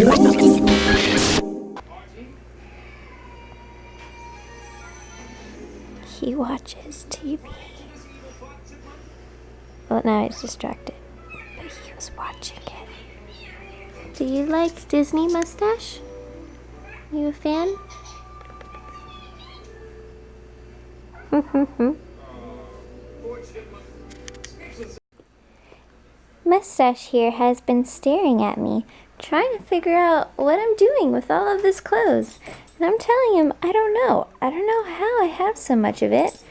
He watches TV. Well, now he's distracted, but he was watching it. Do you like Disney mustache? You a fan? Mustache here has been staring at me, trying to figure out what I'm doing with all of this clothes. And I'm telling him, I don't know. I don't know how I have so much of it.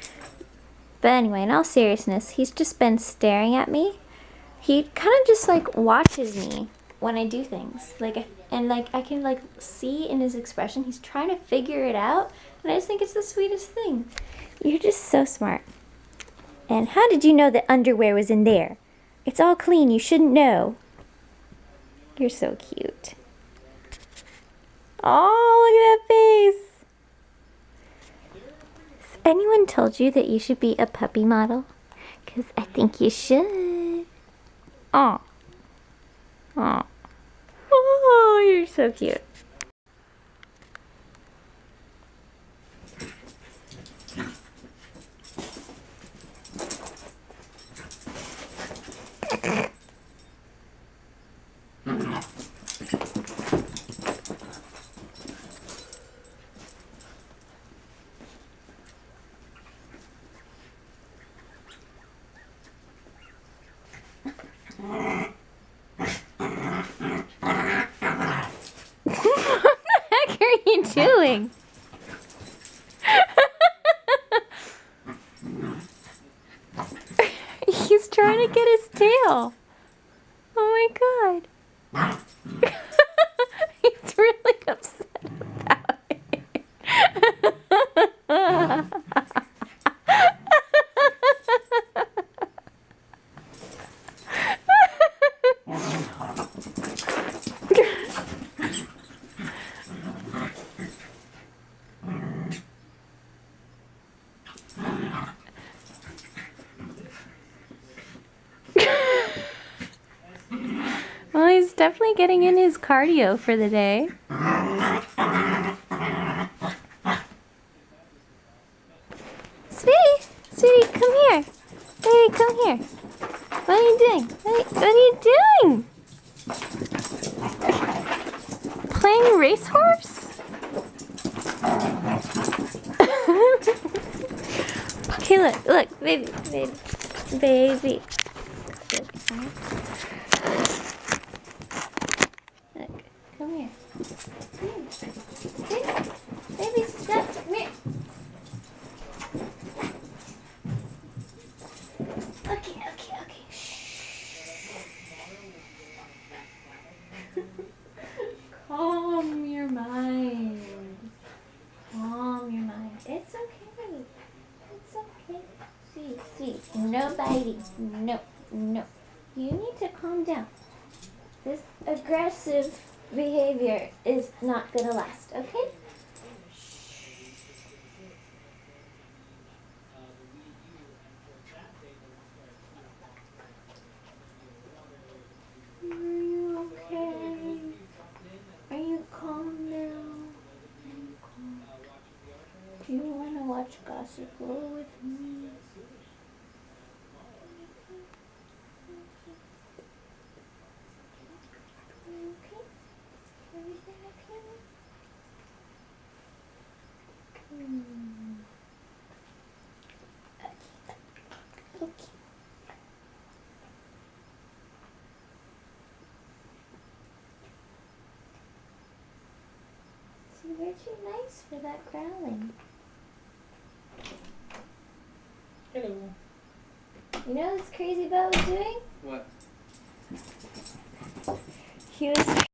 But anyway, in all seriousness, he's just been staring at me. He kind of just like watches me when I do things. And I can see in his expression, he's trying to figure it out. And I just think it's the sweetest thing. You're just so smart. And how did you know that underwear was in there? It's all clean, you shouldn't know. You're so cute. Oh, look at that face. Has anyone told you that you should be a puppy model? Because I think you should. Aw. Aw. Oh, you're so cute. What are you doing? He's trying to get his tail. Oh my god. He's really upset about it. Well, he's definitely getting in his cardio for the day. Sweetie, come here. Baby, come here. What are you doing? What are you doing? Playing racehorse? Okay, look, baby. Look, come here. Baby, stop. Come here. Okay. Shh. Calm your mind. It's okay. Sweet. No biting. No. You need to calm down. This aggressive behavior is not gonna last, okay? Are you okay? Are you calm now? Do you wanna watch Gossip Girl with me? Okay. See, we're too nice for that growling. Hello. You know what this crazy Bo was doing? What? He was